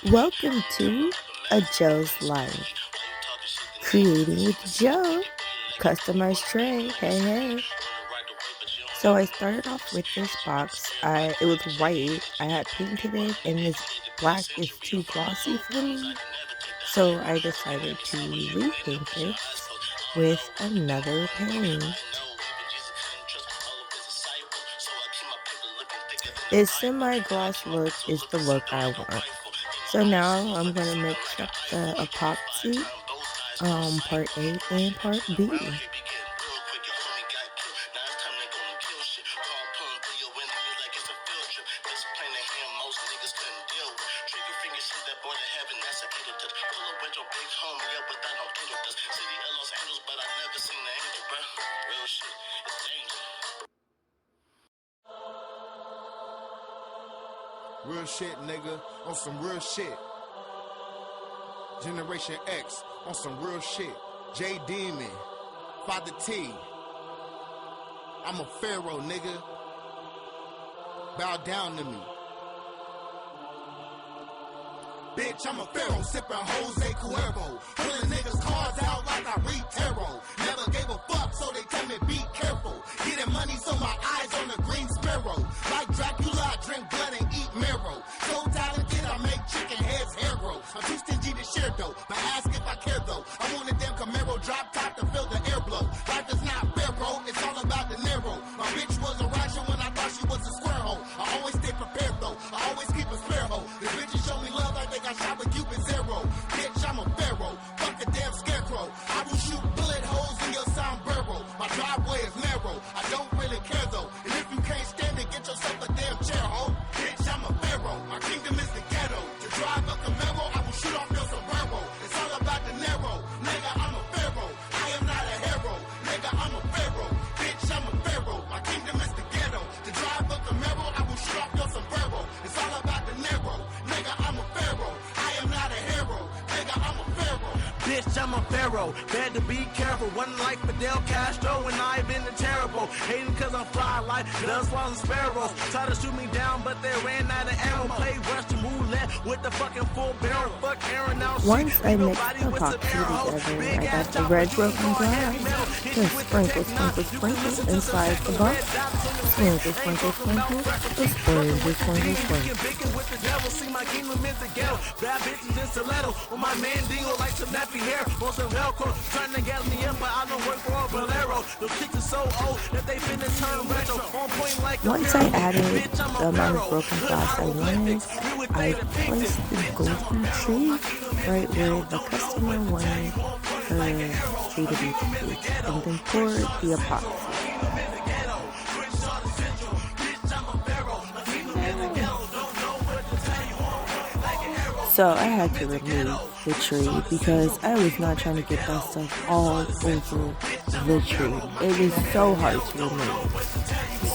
Welcome to A Joe's Life. Creating with Joe. Customized tray. Hey, hey. So I started off with this box. It was white. I had painted it, and this black is too glossy for me. So I decided to repaint it with another paint. This semi-gloss look is the look I want. So now I'm going to mix up the epoxy, part A and part B. Real shit, nigga, on some real shit. Generation X, on some real shit. J Demon, Father T. I'm a pharaoh, nigga. Bow down to me. Bitch, I'm a pharaoh, sipping Jose Cuervo. Pulling niggas' cars out like I read tarot. Never gave a fuck, so they tell me be careful. Getting money, so my eyes on the green sparrow. Like Dracula, I drink blood and eat marrow. So talented, I make chicken heads hair grow. I'm too stingy to share though, but ask if I care though. I want a damn Camaro drop top to feel the air blow. Life is not fair, bro, it's all about the narrow. My bitch was a ration when I thought she was a square hole. I always stay prepared though, I always keep a spare hoe. The bitches show me love like they got shot with Cupid zero. Bitch, I'm a pharaoh, fuck a damn scarecrow. I will shoot bullet holes in your sombrero. My driveway is narrow, I don't really care though. And if you can't stand it, get yourself a damn chair, ho. Bitch, I'm a pharaoh, my kingdom is the ghetto. To drive a Camaro, I will shoot off your sombrero. It's all about the narrow, nigga, I'm a pharaoh. I am not a hero, nigga, I'm a pharaoh. Bitch, I'm a pharaoh, my kingdom is the ghetto. To drive a Camaro, I will shoot off your sombrero. It's all about the narrow, nigga, I'm a pharaoh. I am not a hero, nigga, I'm a pharaoh. Bitch, I'm a pharaoh, better be careful. One like Fidel Castro and I've been the terrible. Hating cause I'm fly like dust while sparrows. Try to shoot me down, but they ran out of ammo. Play Russian roulette with the fucking full barrel. Fuck Aaron out. Once I mixed the epoxy together, I got the red broken glass. Just sprinkle, sprinkle, sprinkle inside the box. Sprinkle, sprinkle, sprinkle. Just sprinkle, sprinkle, sprinkle. With the devil, see my kingdom is the ghetto. Bad bitches in stiletto. On my man dingo like some nappy hair. On some Velcro. Trying to gas me up, but I don't work for a bolero. Those chicks are so old that they finna turn retro. On point like Once I added the amount of broken glass I wanted, I placed the golden tree right where the customer wanted her tree to be placed, and then poured the epoxy. So I had to remove the tree because I was not trying to get that stuff all over the tree. It was so hard to remove.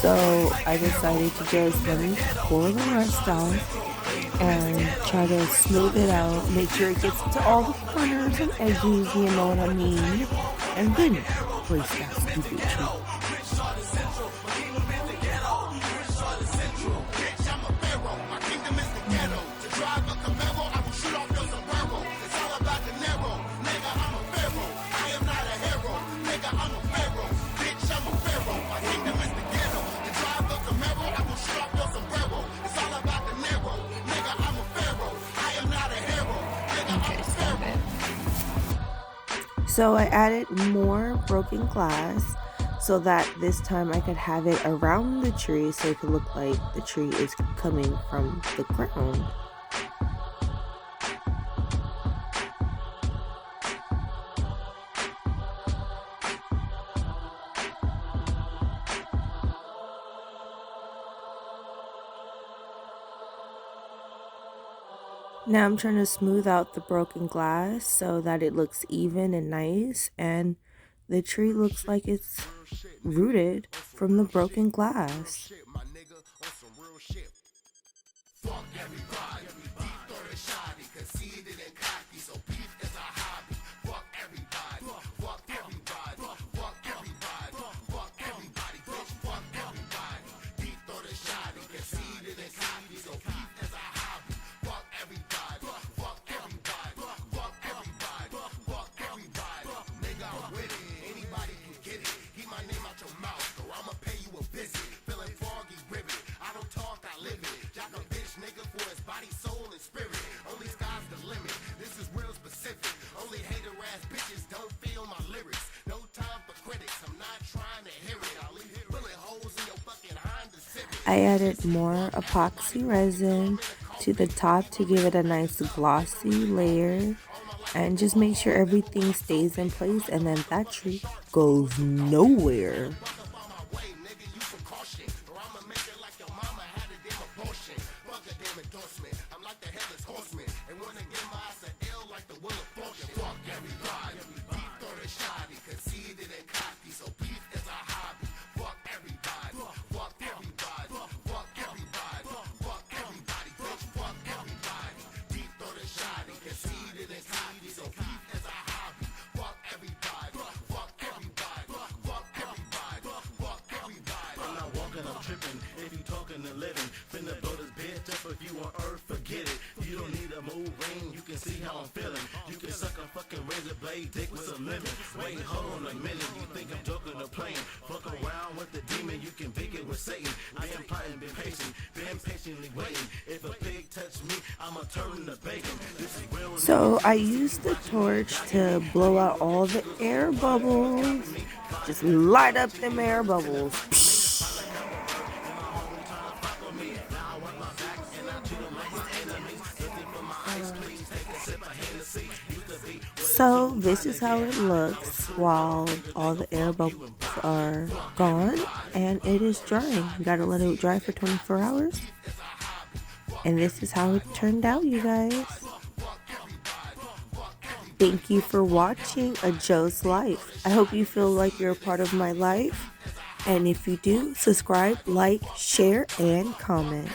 So I decided to just let me pour the rest off and try to smooth it out, make sure it gets to all the corners and edges, you know what I mean? And then place that stupid tree. So I added more broken glass so that this time I could have it around the tree so it could look like the tree is coming from the ground. Now I'm trying to smooth out the broken glass so that it looks even and nice, and the tree looks like it's rooted from the broken glass. your mouth, or I'ma pay you a visit. Feeling froggy ribbit. I don't talk, I live it. Jack a bitch nigga for his body, soul, and spirit. Only sky's the limit. This is real specific. Only hater ass bitches don't feel my lyrics. No time for critics. I'm not trying to hear it. I'll leave bullet holes in your fucking Honda Civic. I added more epoxy resin to the top to give it a nice glossy layer, and just make sure everything stays in place, and then that tree goes nowhere. Tripping, if you talking and living, finna blow this bitch up if you on earth, forget it. You don't need a move ring, you can see how I'm feeling. You can suck a fucking razor blade dick with some lemon. Wait, hold on a minute, you think I'm joking or playing? Fuck around with the demon, you can pick it with Satan. I am plotting, been patiently waiting. If a pig touch me, I'ma turn to bacon. This is real. So I used the torch to blow out all the air bubbles. Just light up them air bubbles. So this is how it looks while all the air bubbles are gone and it is drying. You gotta let it dry for 24 hours. And this is how it turned out, you guys. Thank you for watching A Joe's Life. I hope you feel like you're a part of my life. And if you do, subscribe, like, share, and comment.